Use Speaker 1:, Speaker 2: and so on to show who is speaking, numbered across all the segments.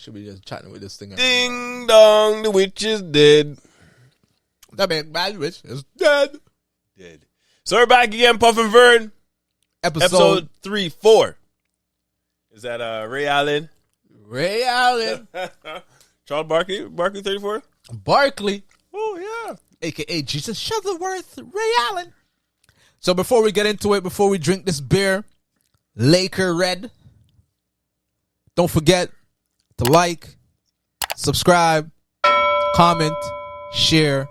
Speaker 1: should be just chatting with this thing.
Speaker 2: Ding dong, the witch is dead.
Speaker 1: That big bad witch is dead.
Speaker 2: Dead. So we're back again, Puff and Vern.
Speaker 1: Episode
Speaker 2: 3-4. Is that Ray Allen?
Speaker 1: Ray Allen.
Speaker 2: Charles Barkley 34?
Speaker 1: Barkley.
Speaker 2: Oh, yeah.
Speaker 1: A.K.A. Jesus Shuttleworth. Ray Allen. So before we get into it, before we drink this beer, Laker Red, don't forget to like, subscribe, comment, share.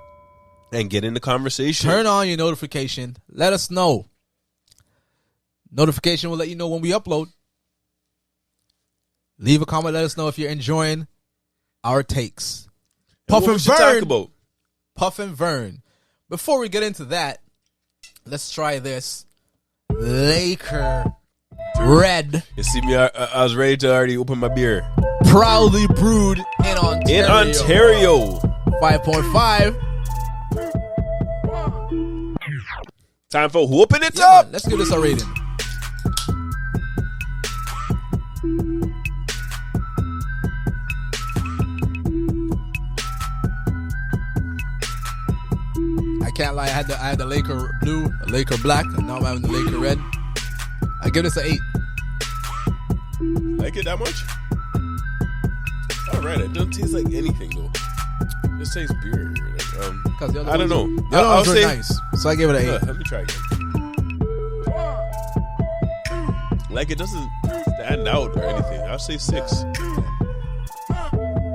Speaker 2: And get in the conversation.
Speaker 1: Turn on your notification. Let us know. Notification will let you know when we upload. Leave a comment. Let us know if you're enjoying our takes. Puff and Vern.
Speaker 2: Talk about?
Speaker 1: Puff and Vern. Before we get into that, let's try this Laker Red.
Speaker 2: You see me, I was ready to already open my beer.
Speaker 1: Proudly brewed in Ontario. 5.5.
Speaker 2: Time for whooping it
Speaker 1: Yeah,
Speaker 2: up.
Speaker 1: man, let's give this a rating. I can't lie, I had the Laker blue, the Laker black, and now I'm having the Laker red. I give this an 8.
Speaker 2: Like it that much? All right, it doesn't taste like anything though. It just tastes beer. I don't know.
Speaker 1: The other ones were nice, so I gave it an 8.
Speaker 2: Let me try again. Like it doesn't stand out or anything. I'll say 6.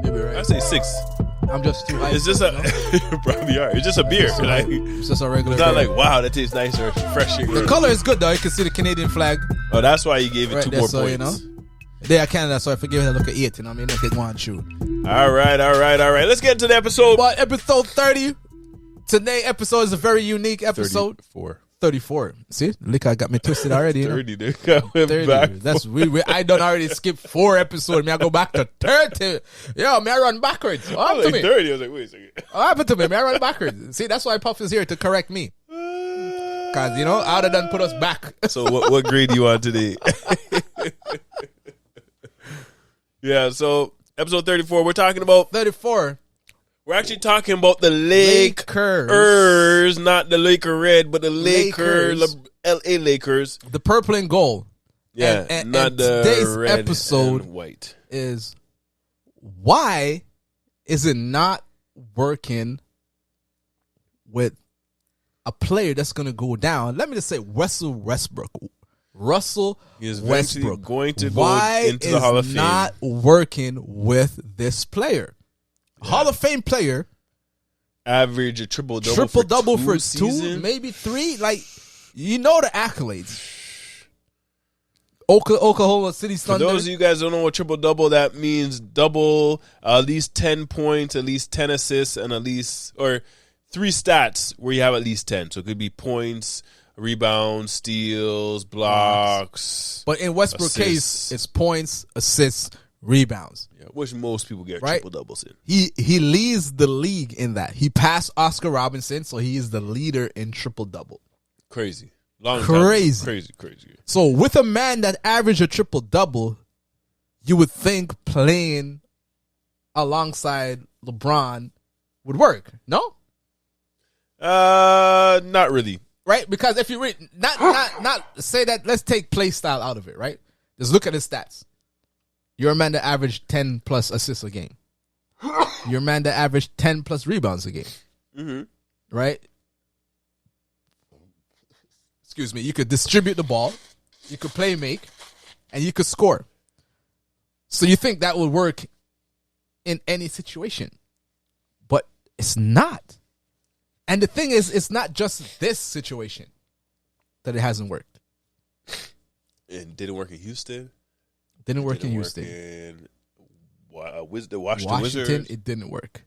Speaker 1: Maybe right.
Speaker 2: I'll say 6.
Speaker 1: I'm just too hyped.
Speaker 2: It's just you probably are. It's just a beer.
Speaker 1: It's just a regular
Speaker 2: It's not
Speaker 1: beer.
Speaker 2: like, wow, that tastes nice or refreshing.
Speaker 1: The color is good though. You can see the Canadian flag.
Speaker 2: Oh, that's why you gave it
Speaker 1: Right
Speaker 2: 2
Speaker 1: there,
Speaker 2: more
Speaker 1: so,
Speaker 2: points.
Speaker 1: you know. They are Canada, so I forgive it. I look at 8, you know what I mean? Look at 1, shoot.
Speaker 2: All right. Let's get into the episode.
Speaker 1: But episode 30. Today's episode is a very unique episode. 34. See? Look, I got me twisted already. You know?
Speaker 2: 30, dude. Coming
Speaker 1: 30.
Speaker 2: back.
Speaker 1: That's I done already skipped 4 episodes. Me, I go back to 30. Yo, me, I run backwards. What
Speaker 2: I
Speaker 1: happened
Speaker 2: was
Speaker 1: to
Speaker 2: like
Speaker 1: me?
Speaker 2: 30. I was like, wait a second.
Speaker 1: What happened to me? Me, I run backwards. See, that's why Puff is here to correct me. Because, you know, I would have done put us back.
Speaker 2: So what grade do you want today? Yeah, so episode 34, we're talking about
Speaker 1: 34.
Speaker 2: We're actually talking about the Lakers, not the Laker Red, but the Lakers. LA Lakers.
Speaker 1: The purple and gold.
Speaker 2: Yeah,
Speaker 1: and
Speaker 2: not the
Speaker 1: today's
Speaker 2: red
Speaker 1: episode
Speaker 2: and white.
Speaker 1: Is why is it not working with a player that's going to go down? Let me just say Russel Westbrook. Russel Westbrook
Speaker 2: going to
Speaker 1: why
Speaker 2: go into the Hall of Fame.
Speaker 1: Not working with this player. Yeah. Hall of Fame player.
Speaker 2: Average a triple-double
Speaker 1: for
Speaker 2: seasons.
Speaker 1: 2, maybe 3. Like, you know the accolades. Oklahoma City Thunder.
Speaker 2: For those of you guys who don't know what triple-double, that means double, at least 10 points, at least 10 assists, and at least, or 3 stats where you have at least 10. So it could be points, rebounds, steals, blocks.
Speaker 1: But in Westbrook's case, it's points, assists, rebounds.
Speaker 2: Yeah, which most people get
Speaker 1: right?
Speaker 2: triple-doubles in.
Speaker 1: He leads the league in that. He passed Oscar Robertson, so he is the leader in triple-double.
Speaker 2: Crazy. Long
Speaker 1: Crazy.
Speaker 2: Time. Crazy.
Speaker 1: So with a man that averaged a triple-double, you would think playing alongside LeBron would work. No?
Speaker 2: Not really.
Speaker 1: Right? Because if you read, not say that, let's take play style out of it, right? Just look at his stats. You're a man that averaged 10 plus assists a game. You're a man that averaged 10 plus rebounds a game.
Speaker 2: Mm-hmm.
Speaker 1: Right? Excuse me. You could distribute the ball. You could play make. And you could score. So you think that would work in any situation. But it's not. And the thing is, it's not just this situation that it hasn't worked.
Speaker 2: It didn't work in Houston.
Speaker 1: Didn't work in Houston.
Speaker 2: In Washington Wizards.
Speaker 1: It didn't work.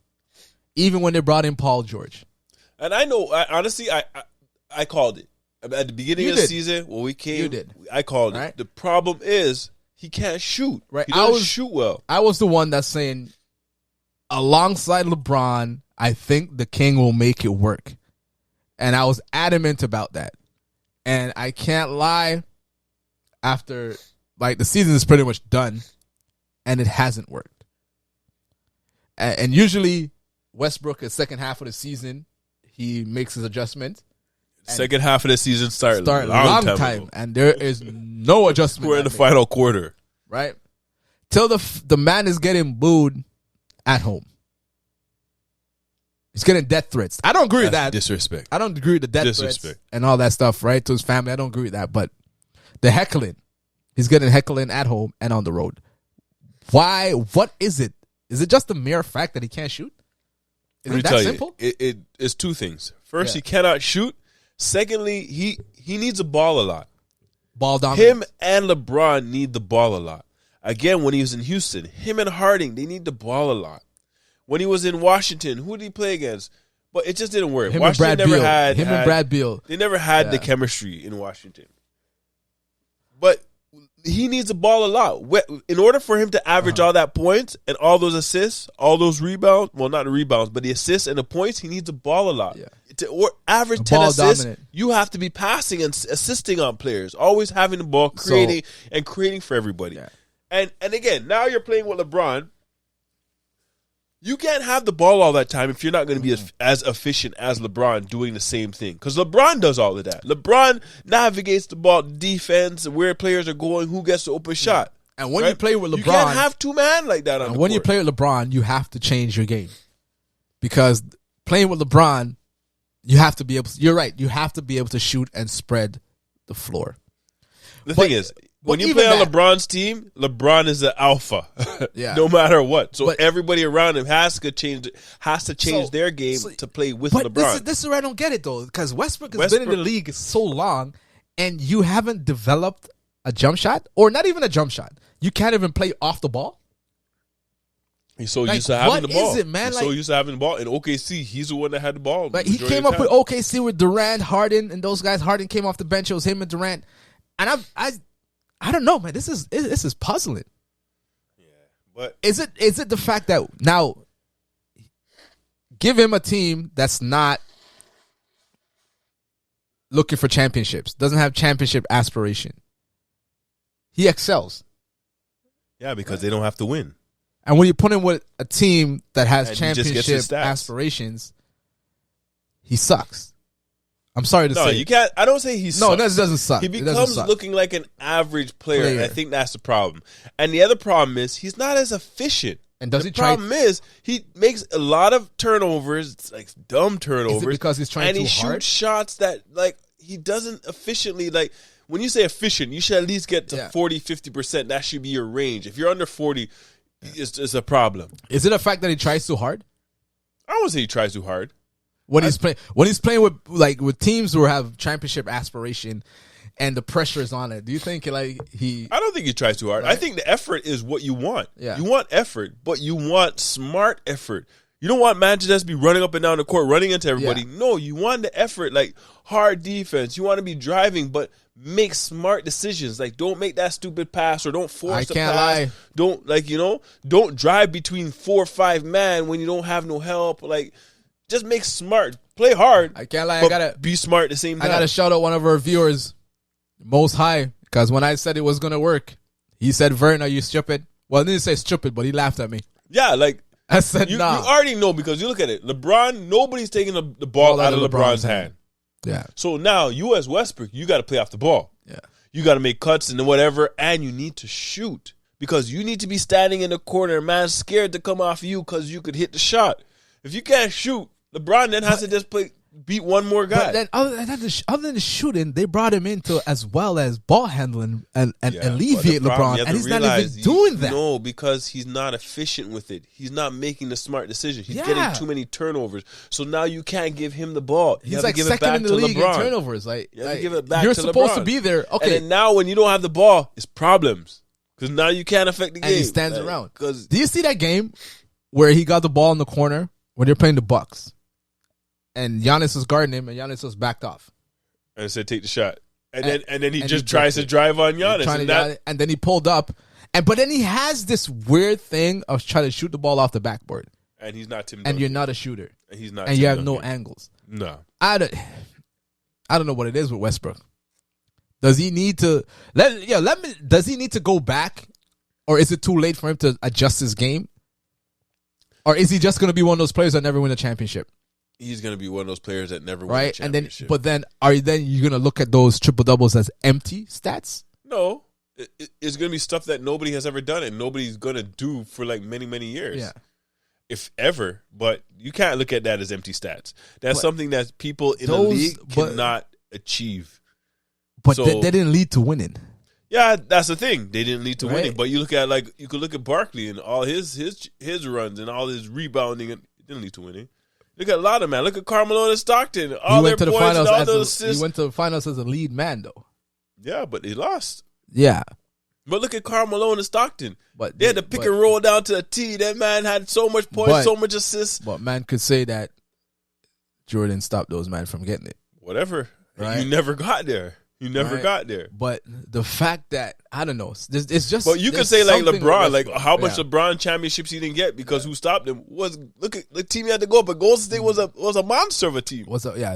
Speaker 1: Even when they brought in Paul George.
Speaker 2: And I know, honestly, I called it. At the beginning of the season, when we came,
Speaker 1: you did.
Speaker 2: I called it.
Speaker 1: Right?
Speaker 2: The problem is he can't shoot.
Speaker 1: Right.
Speaker 2: He doesn't shoot well.
Speaker 1: I was the one that's saying, alongside LeBron, I think the King will make it work. And I was adamant about that. And I can't lie, after, like, the season is pretty much done, and it hasn't worked. And usually Westbrook is second half of the season, he makes his adjustment.
Speaker 2: Second half of the season start
Speaker 1: long time and there is no adjustment.
Speaker 2: We're in the final quarter.
Speaker 1: Right? Till the man is getting booed at home. He's getting death threats. I don't agree with that.
Speaker 2: Disrespect.
Speaker 1: I don't agree with the death threats and all that stuff, right? To his family. I don't agree with that. But the heckling, he's getting heckling at home and on the road. Why? What is it? Is it just the mere fact that he can't shoot? Is it that simple?
Speaker 2: It's two things. First, he cannot shoot. Secondly, he needs the ball a lot.
Speaker 1: Ball dominance.
Speaker 2: Him and LeBron need the ball a lot. Again, when he was in Houston, him and Harding, they need the ball a lot. When he was in Washington, who did he play against? But it just didn't work.
Speaker 1: Him
Speaker 2: Washington
Speaker 1: and Brad
Speaker 2: never
Speaker 1: Beal.
Speaker 2: had
Speaker 1: Him and Brad Beal.
Speaker 2: They never had the chemistry in Washington. But he needs the ball a lot. In order for him to average all that points and all those assists, all those rebounds, well, not the rebounds, but the assists and the points, he needs the ball a lot. Yeah. To average 10 assists, you have to be passing and assisting on players, always having the ball, creating for everybody. Yeah. And again, now you're playing with LeBron. You can't have the ball all that time if you're not going to be as efficient as LeBron doing the same thing. Because LeBron does all of that. LeBron navigates the ball, defense, where players are going, who gets the open shot.
Speaker 1: And when you play with LeBron,
Speaker 2: you can't have two man like that on the court.
Speaker 1: You play with LeBron, you have to change your game. Because playing with LeBron, you have to be able to, you're right, you have to be able to shoot and spread the floor.
Speaker 2: The thing is, when you play on LeBron's team, LeBron is the alpha, no matter what. So everybody around him has to change their game to play with LeBron.
Speaker 1: This is where I don't get it though, because Westbrook has been in the league so long, and you haven't developed a jump shot, or not even a jump shot. You can't even play off the ball.
Speaker 2: He's so used to having the ball.
Speaker 1: What is it, man?
Speaker 2: He's so used to having the ball. In OKC, he's the one that had the ball.
Speaker 1: Like he came up with OKC with Durant, Harden, and those guys. Harden came off the bench. It was him and Durant. And I don't know, man. This is puzzling.
Speaker 2: Yeah, but
Speaker 1: is it the fact that now give him a team that's not looking for championships, doesn't have championship aspiration. He excels.
Speaker 2: Yeah, because they don't have to win.
Speaker 1: And when you put him with a team that has championship aspirations, he sucks. I'm sorry to say.
Speaker 2: No, you can't. I don't say he sucks.
Speaker 1: No, that doesn't suck.
Speaker 2: He becomes looking like an average player, and I think that's the problem. And the other problem is he's not as efficient.
Speaker 1: And the
Speaker 2: problem is he makes a lot of turnovers, like dumb turnovers.
Speaker 1: Is it because he's trying too hard?
Speaker 2: And he shoots shots that like he doesn't efficiently like. When you say efficient, you should at least get to 40, 50%. That should be your range. If you're under 40, it's a problem.
Speaker 1: Is it a fact that he tries too hard?
Speaker 2: I don't say he tries too hard.
Speaker 1: When he's playing with teams who have championship aspiration and the pressure is on it, do you think I
Speaker 2: don't think he tries too hard. Right? I think the effort is what you want.
Speaker 1: Yeah.
Speaker 2: You want effort, but you want smart effort. You don't want man to just be running up and down the court, running into everybody. Yeah. No, you want the effort, like hard defense. You want to be driving, but make smart decisions. Like don't make that stupid pass or don't force the pass.
Speaker 1: Lie.
Speaker 2: Don't drive between 4 or 5 man when you don't have no help. Like just make smart. Play hard.
Speaker 1: I can't lie.
Speaker 2: I gotta be smart at the same time.
Speaker 1: I gotta shout out one of our viewers, Most High, because when I said it was gonna work, he said, "Vern, are you stupid?" Well, he didn't say stupid, but he laughed at me.
Speaker 2: Yeah, like
Speaker 1: I said,
Speaker 2: nah. You already know because you look at it. LeBron, nobody's taking the ball out of LeBron's hand.
Speaker 1: Yeah.
Speaker 2: So now you as Westbrook, you got to play off the ball.
Speaker 1: Yeah.
Speaker 2: You got to make cuts and whatever, and you need to shoot because you need to be standing in the corner, man, scared to come off you because you could hit the shot. If you can't shoot, LeBron then has to just beat one more guy.
Speaker 1: But then other than the shooting, they brought him into as well as ball handling and alleviate LeBron, and he's not even doing that.
Speaker 2: No, because he's not efficient with it. He's not making the smart decision. He's getting too many turnovers. So now you can't give him the ball. You
Speaker 1: he's
Speaker 2: have
Speaker 1: like
Speaker 2: to give
Speaker 1: second
Speaker 2: it back
Speaker 1: in the
Speaker 2: to
Speaker 1: league
Speaker 2: LeBron.
Speaker 1: in turnovers. Like,
Speaker 2: you have to give it back
Speaker 1: you're
Speaker 2: to
Speaker 1: supposed
Speaker 2: LeBron.
Speaker 1: to be there. Okay.
Speaker 2: And then now when you don't have the ball, it's problems because now you can't affect the game.
Speaker 1: And he stands around. Do you see that game where he got the ball in the corner when they're playing the Bucks? And Giannis was guarding him, and Giannis was backed off.
Speaker 2: And said, "Take the shot." And then he just tries to drive on Giannis,
Speaker 1: and then he pulled up, but then he has this weird thing of trying to shoot the ball off the backboard.
Speaker 2: And he's not Tim Duncan.
Speaker 1: And you're not a shooter.
Speaker 2: And he's not.
Speaker 1: And
Speaker 2: Tim
Speaker 1: you have
Speaker 2: Duncan.
Speaker 1: no angles.
Speaker 2: No.
Speaker 1: I don't know what it is with Westbrook. Does he need to Does he need to go back, or is it too late for him to adjust his game? Or is he just going to be one of those players that never win a championship?
Speaker 2: He's going to be one of those players that never win a
Speaker 1: Right?
Speaker 2: championship.
Speaker 1: But then are you going to look at those triple doubles as empty stats?
Speaker 2: No. It's going to be stuff that nobody has ever done and nobody's going to do for like many, many years.
Speaker 1: Yeah.
Speaker 2: If ever. But you can't look at that as empty stats. That's something that people in the league cannot achieve.
Speaker 1: But they didn't lead to winning.
Speaker 2: Yeah, that's the thing. They didn't lead to winning. But you could look at Barkley and all his runs and all his rebounding, and it didn't lead to winning. Look at a lot of man. Look at Carmelo and Stockton. All their points and all those assists.
Speaker 1: He went to the finals as a lead man, though.
Speaker 2: Yeah, but they lost.
Speaker 1: Yeah.
Speaker 2: But look at Carmelo and Stockton.
Speaker 1: But
Speaker 2: they had to pick and roll down to a T. That man had so much points, so much assists.
Speaker 1: But man could say that Jordan stopped those men from getting it.
Speaker 2: Whatever.
Speaker 1: Right?
Speaker 2: You never got there. You never got there.
Speaker 1: But the fact that, I don't know, it's just.
Speaker 2: But you could say like LeBron, like how much LeBron championships he didn't get because who stopped him look at the team he had to go. But Golden State was a monster of a team.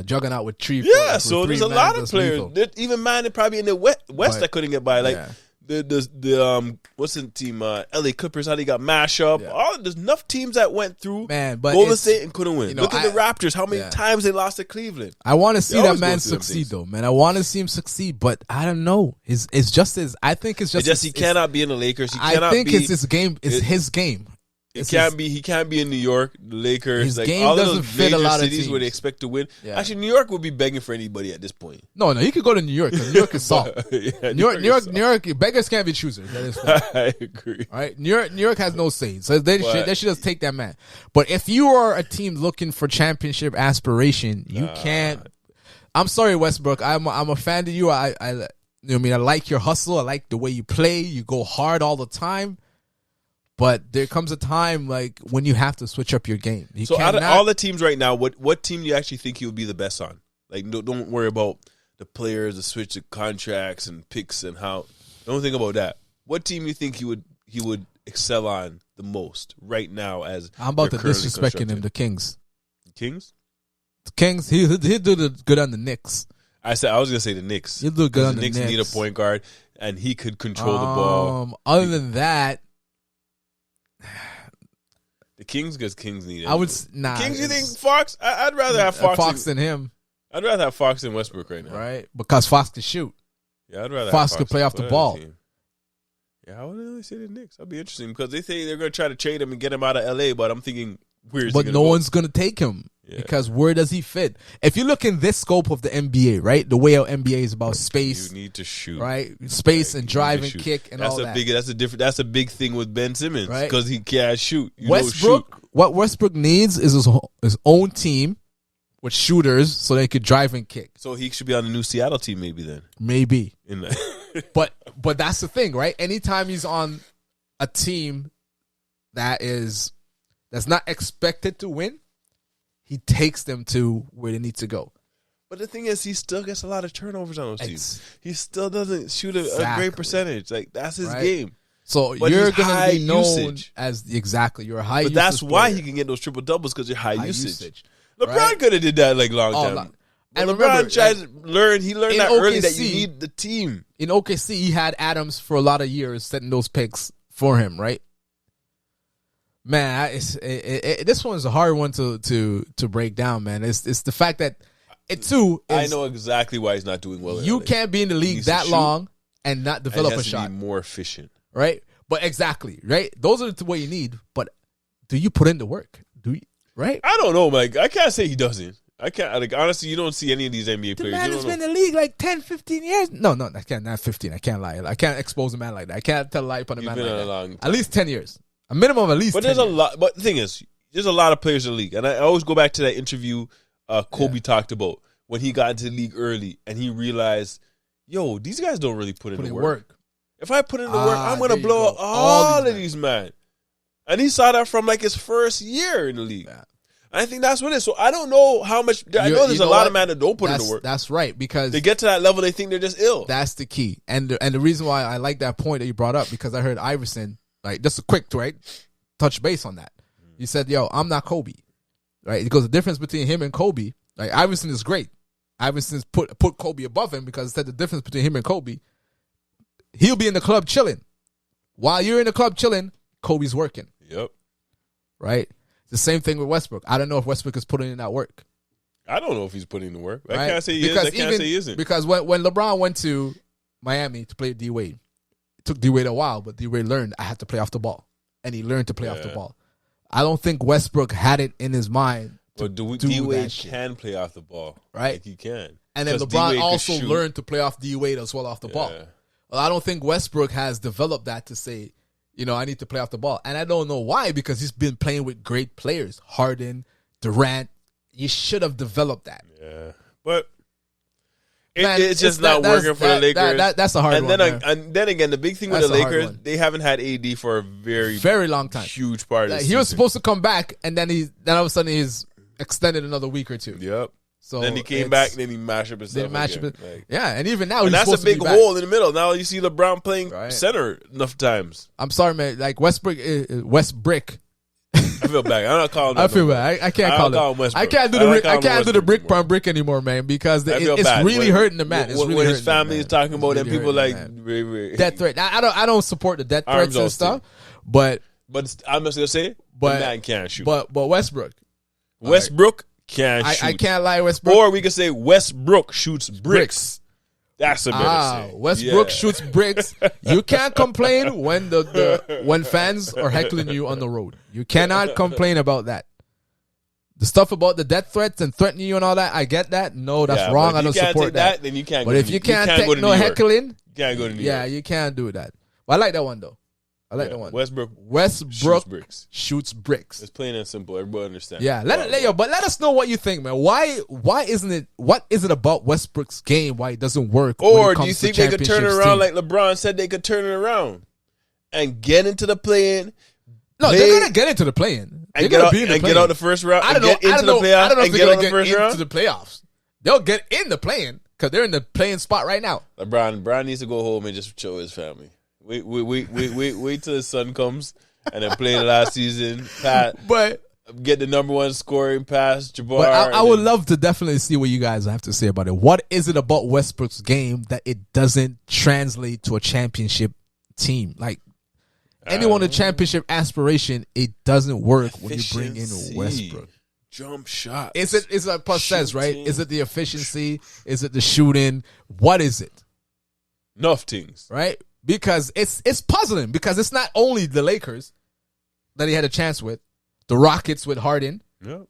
Speaker 1: Juggernaut with three.
Speaker 2: Yeah, so there's a lot of players. Even man probably in the West that couldn't get by. Like the what's the team? LA Clippers, how they got mashed up. Yeah. There's enough teams that went through Golden State and couldn't win. Look at the Raptors, how many times they lost to Cleveland.
Speaker 1: I want to see that man succeed though, man. I want to see him succeed, but I don't know. It's just his. I think it's just.
Speaker 2: He cannot be in the Lakers.
Speaker 1: I think it's his game. It's his game.
Speaker 2: He can't be in New York, the Lakers.
Speaker 1: His
Speaker 2: like
Speaker 1: game
Speaker 2: all
Speaker 1: doesn't
Speaker 2: those
Speaker 1: fit a lot of
Speaker 2: cities
Speaker 1: teams
Speaker 2: where they expect to win. Yeah. Actually, New York would be begging for anybody at this point.
Speaker 1: No, he could go to New York because New York is soft. New York, beggars can't be choosers. That is
Speaker 2: I agree.
Speaker 1: All right, New York has no say, so they should just take that man. But if you are a team looking for championship aspiration, you can't. I'm sorry, Westbrook. I'm a fan of you. I like your hustle. I like the way you play. You go hard all the time. But there comes a time like when you have to switch up your game.
Speaker 2: So out of all the teams right now, what team do you actually think he would be the best on? Like, don't worry about the players, the switch of contracts and picks and how. Don't think about that. What team you think he would excel on the most right now? As
Speaker 1: I'm about to disrespecting him, the Kings.
Speaker 2: Kings.
Speaker 1: The Kings. He'll do good on the Knicks.
Speaker 2: I was gonna say the Knicks.
Speaker 1: He'll do good on the
Speaker 2: Knicks.
Speaker 1: Knicks.
Speaker 2: Need a point guard, and he could control the ball.
Speaker 1: Other than that.
Speaker 2: The Kings, because Kings need it.
Speaker 1: Kings,
Speaker 2: you think Fox? I'd rather have Fox
Speaker 1: than him.
Speaker 2: I'd rather have Fox than Westbrook right now.
Speaker 1: Right? Because Fox can shoot.
Speaker 2: Yeah, I'd rather
Speaker 1: Fox could play off the ball.
Speaker 2: Yeah, I would really say the Knicks. That'd be interesting because they say they're going to try to trade him and get him out of LA, but I'm thinking,
Speaker 1: but no one's going to take him. Yeah. Because where does he fit? If you look in this scope of the NBA, right? The way our NBA is about space.
Speaker 2: You need to shoot.
Speaker 1: Right? Space and drive and kick and all that.
Speaker 2: That's a big thing with Ben Simmons. Right? Because he can't shoot.
Speaker 1: What Westbrook needs is his own team with shooters so they could drive and kick.
Speaker 2: So he should be on the new Seattle team maybe then.
Speaker 1: Maybe. But that's the thing, right? Anytime he's on a team that's not expected to win, he takes them to where they need to go.
Speaker 2: But the thing is, he still gets a lot of turnovers on those teams. He still doesn't shoot a great percentage. Like, that's his game.
Speaker 1: So but you're going to be known as you're a high usage.
Speaker 2: But that's why he can get those triple doubles because you're high usage. LeBron could have did that like long time. And LeBron tried to learn. He learned that early that you need the team.
Speaker 1: In OKC, he had Adams for a lot of years setting those picks for him, right? Man, this one's a hard one to break down, man. It's the fact that
Speaker 2: I know exactly why he's not doing well.
Speaker 1: You can't be in the league that long and not develop a shot.
Speaker 2: Be more efficient,
Speaker 1: right? But exactly, right? Those are the way you need. But do you put in the work? Do you? Right?
Speaker 2: I don't know, Mike. I can't say he doesn't. I can't. Like, honestly, you don't see any of these NBA players.
Speaker 1: The man has been in the league like 10, 15 years. No, I can't. Not 15. I can't lie. I can't expose a man like that. I can't tell a lie upon a man like that. At least 10 years. A minimum of at least.
Speaker 2: But there's a lot. But the thing is, there's a lot of players in the league, and I always go back to that interview Kobe talked about when he got into the league early, and he realized, yo, these guys don't really put in the work. If I put in the work, I'm gonna blow up all of these men. And he saw that from like his first year in the league. Yeah. I think that's what it is. So I don't know how much. I know there's a lot of men that don't put in the work.
Speaker 1: That's right, because
Speaker 2: they get to that level, they think they're just ill.
Speaker 1: That's the key, and the reason why I like that point that you brought up, because I heard Iverson. Like, just a quick, touch base on that. He said, yo, I'm not Kobe. Right? Because the difference between him and Kobe, like, Iverson is great. Iverson's put Kobe above him because he said the difference between him and Kobe, he'll be in the club chilling. While you're in the club chilling, Kobe's working.
Speaker 2: Yep.
Speaker 1: Right? The same thing with Westbrook. I don't know if Westbrook is putting in that work.
Speaker 2: I don't know if he's putting in the work. I
Speaker 1: Right?
Speaker 2: can't say he is. I can't say he isn't.
Speaker 1: Because when LeBron went to Miami to play with D-Wade, it took D-Wade a while, but D-Wade learned I had to play off the ball. And he learned to play off the ball. I don't think Westbrook had it in his mind to do
Speaker 2: D-Wade
Speaker 1: that shit.
Speaker 2: can play off the ball.
Speaker 1: Right?
Speaker 2: Like he can.
Speaker 1: And then LeBron also learned to play off D-Wade as well off the ball. Well, I don't think Westbrook has developed that to say, I need to play off the ball. And I don't know why, because he's been playing with great players. Harden, Durant. You should have developed that.
Speaker 2: Yeah. But it's just not working for the Lakers.
Speaker 1: That's a hard one.
Speaker 2: And then again, the big thing with the Lakers, they haven't had AD for a very
Speaker 1: long time.
Speaker 2: Huge part of the
Speaker 1: He
Speaker 2: season.
Speaker 1: was supposed to come back, and then all of a sudden he's extended another week or two.
Speaker 2: Yep.
Speaker 1: So
Speaker 2: then he came back, and then he mashed up his stuff.
Speaker 1: And even now
Speaker 2: and
Speaker 1: he's
Speaker 2: that's a big
Speaker 1: to be back.
Speaker 2: hole in the middle. Now you see LeBron playing center enough times.
Speaker 1: I'm sorry, man. Like Westbrook.
Speaker 2: I feel bad. I'm not calling him.
Speaker 1: I feel bad. I can't call him
Speaker 2: Westbrook.
Speaker 1: I can't do the brick on brick anymore, man, because it's really hurting the man. It's really
Speaker 2: when
Speaker 1: hurting
Speaker 2: his family is talking about
Speaker 1: really
Speaker 2: and people like
Speaker 1: death threat. I don't support the death threats and stuff, but
Speaker 2: I'm just gonna say, the man can't shoot.
Speaker 1: But Westbrook
Speaker 2: can't shoot.
Speaker 1: I can't lie, Westbrook.
Speaker 2: Or we could say Westbrook shoots bricks. That's a better say.
Speaker 1: Westbrook shoots bricks. You can't complain when when fans are heckling you on the road. You cannot complain about that. The stuff about the death threats and threatening you and all that, I get that. No, that's wrong. I don't support that.
Speaker 2: Then you can't.
Speaker 1: But if you can't take no heckling,
Speaker 2: you can't go to New York.
Speaker 1: Yeah, you can't do that. But I like that one though. I like that one.
Speaker 2: Westbrook
Speaker 1: shoots bricks.
Speaker 2: It's plain and simple. Everybody understands.
Speaker 1: Yeah, but let us know what you think, man. Why isn't it? What is it about Westbrook's game? Why it doesn't work?
Speaker 2: Or do you think they could turn it around like LeBron said they could turn it around and get into the play-in?
Speaker 1: No, they're gonna get into the play-in.
Speaker 2: And get out the first round.
Speaker 1: I don't know. I don't know if they're gonna get into
Speaker 2: the
Speaker 1: the playoffs. They'll get in the play-in because they're in the play-in spot right now.
Speaker 2: LeBron needs to go home and just chill with his family. Wait till the sun comes and then play the last season. But get the number one scoring pass, Jabbar.
Speaker 1: But I would love to definitely see what you guys have to say about it. What is it about Westbrook's game that it doesn't translate to a championship team? Like anyone with championship aspiration, it doesn't work when you bring in Westbrook.
Speaker 2: Jump shot.
Speaker 1: Is it like Puss says, right? Is it the efficiency? Is it the shooting? What is it?
Speaker 2: Enough things.
Speaker 1: Right? Because it's puzzling because it's not only the Lakers that he had a chance with, the Rockets with Harden.
Speaker 2: Yeah.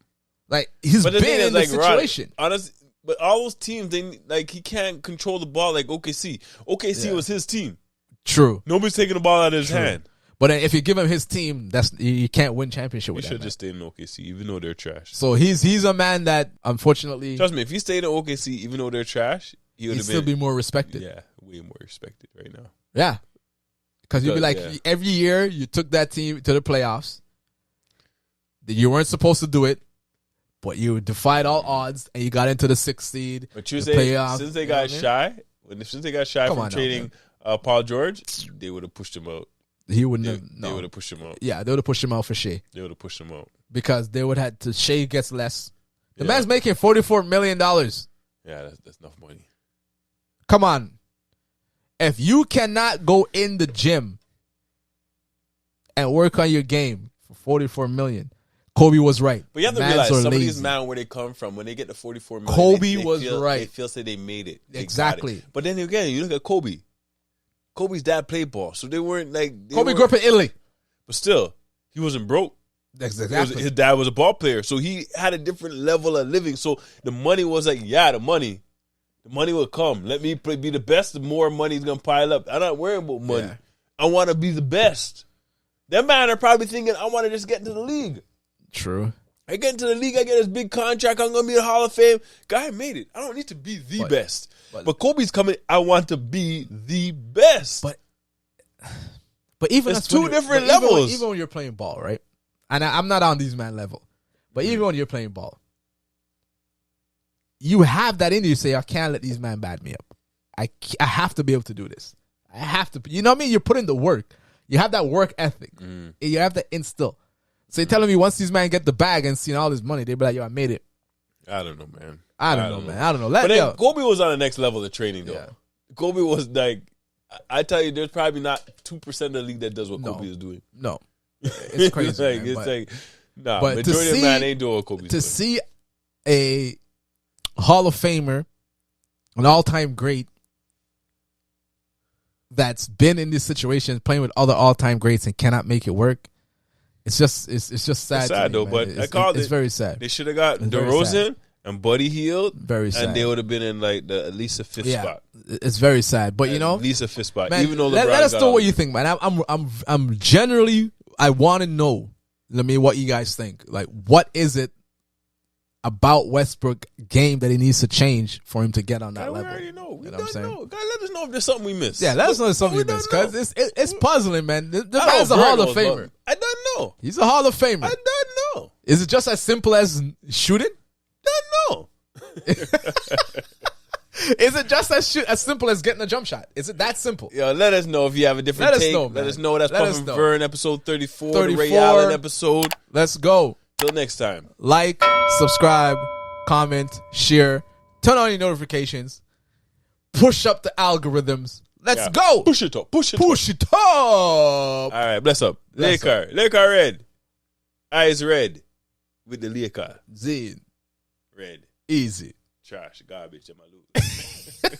Speaker 1: Like he's been in the situation.
Speaker 2: Honestly, but all those teams, he can't control the ball like OKC. OKC was his team.
Speaker 1: True.
Speaker 2: Nobody's taking the ball out of his hand.
Speaker 1: But if you give him his team, you can't win championship with that.
Speaker 2: He should just stay in OKC, even though they're trash.
Speaker 1: So he's a man that unfortunately,
Speaker 2: trust me, if he stayed in OKC, even though they're trash, he'd still
Speaker 1: be more respected.
Speaker 2: Yeah, way more respected right now.
Speaker 1: Yeah, because you'd be like every year you took that team to the playoffs. You weren't supposed to do it, but you defied all odds and you got into the 6th seed.
Speaker 2: But you say playoffs, since they got shy from trading Paul George, they would have pushed him out.
Speaker 1: He wouldn't have. No.
Speaker 2: They would have pushed him out.
Speaker 1: Yeah, they would have pushed him out for Shea.
Speaker 2: They would have pushed him out
Speaker 1: because they would have to. Shea gets less. The man's making $44 million.
Speaker 2: Yeah, that's enough money.
Speaker 1: Come on. If you cannot go in the gym and work on your game for $44 million, Kobe was right.
Speaker 2: But you have to realize some of these men where they come from, when they get the $44 million,
Speaker 1: Kobe was right.
Speaker 2: They feel like they made it.
Speaker 1: Exactly.
Speaker 2: But then again, you look at Kobe. Kobe's dad played ball, so they weren't like
Speaker 1: Kobe grew up in Italy,
Speaker 2: but still, he wasn't broke.
Speaker 1: Exactly.
Speaker 2: His dad was a ball player, so he had a different level of living. So the money was like, the money will come. Let me be the best. The more money is gonna pile up. I'm not worried about money. Yeah. I want to be the best. That man are probably thinking, I want to just get into the league.
Speaker 1: True.
Speaker 2: I get into the league, I get this big contract, I'm going to be in the Hall of Fame. Guy made it. I don't need to be the best. But Kobe's coming, I want to be the best.
Speaker 1: But even
Speaker 2: it's two different levels.
Speaker 1: Even when you're playing ball, right? And I'm not on these man level. But even when you're playing ball, you have that in you. You say, I can't let these men bad me up. I have to be able to do this. I have to. You know what I mean? You're putting the work. You have that work ethic. You have that instill. So you're telling me once these men get the bag and see all this money, they be like, yo, I made it.
Speaker 2: I don't know, man.
Speaker 1: I don't know, man. I don't know.
Speaker 2: But then Kobe was on the next level of training, though. Yeah. Kobe was like, I tell you, there's probably not 2% of the league that does what Kobe is doing.
Speaker 1: No. It's crazy.
Speaker 2: Like, Nah,
Speaker 1: But
Speaker 2: majority of man ain't doing what Kobe's
Speaker 1: to
Speaker 2: doing.
Speaker 1: see a Hall of Famer, an all-time great, that's been in this situation, playing with other all-time greats and cannot make it work. It's just sad.
Speaker 2: It's sad though, but
Speaker 1: it's very sad.
Speaker 2: They should have got
Speaker 1: It's very
Speaker 2: DeRozan and Buddy Hield,
Speaker 1: Very sad.
Speaker 2: and they would have been in like at least a fifth spot.
Speaker 1: It's very sad. But
Speaker 2: At least a fifth spot.
Speaker 1: man,
Speaker 2: Even though
Speaker 1: let us know what you think, man. I'm generally, I want to know. What you guys think. Like, what is it about Westbrook game that he needs to change for him to get on that
Speaker 2: we
Speaker 1: level?
Speaker 2: already know. We
Speaker 1: You know what I'm
Speaker 2: don't
Speaker 1: saying?
Speaker 2: know. God, let us know if there's something we missed.
Speaker 1: Yeah, let us know if something
Speaker 2: we
Speaker 1: you missed,
Speaker 2: don't
Speaker 1: because it's puzzling, man. The
Speaker 2: I
Speaker 1: man's a
Speaker 2: know
Speaker 1: Hall
Speaker 2: Vern
Speaker 1: of
Speaker 2: knows,
Speaker 1: Famer.
Speaker 2: but I don't know.
Speaker 1: He's a Hall of Famer.
Speaker 2: I don't know.
Speaker 1: Is it just as simple as shooting?
Speaker 2: Don't know.
Speaker 1: Is it just as simple as getting a jump shot? Is it that simple?
Speaker 2: Yo, let us know if you have a different
Speaker 1: Let us
Speaker 2: take.
Speaker 1: know,
Speaker 2: Let
Speaker 1: man.
Speaker 2: us know. That's
Speaker 1: Let us
Speaker 2: Puffin'
Speaker 1: know.
Speaker 2: Vern, episode 34, the
Speaker 1: 34.
Speaker 2: Ray Allen episode.
Speaker 1: Let's go.
Speaker 2: Till next time.
Speaker 1: Like, subscribe, comment, share, turn on your notifications, push up the algorithms. Let's go.
Speaker 2: Push it up. Push it up.
Speaker 1: All
Speaker 2: All right, bless up.
Speaker 1: Bless
Speaker 2: Laker red. Eyes red. With the Laker.
Speaker 1: Z.
Speaker 2: Red.
Speaker 1: Easy.
Speaker 2: Trash. Garbage. I'm a loser.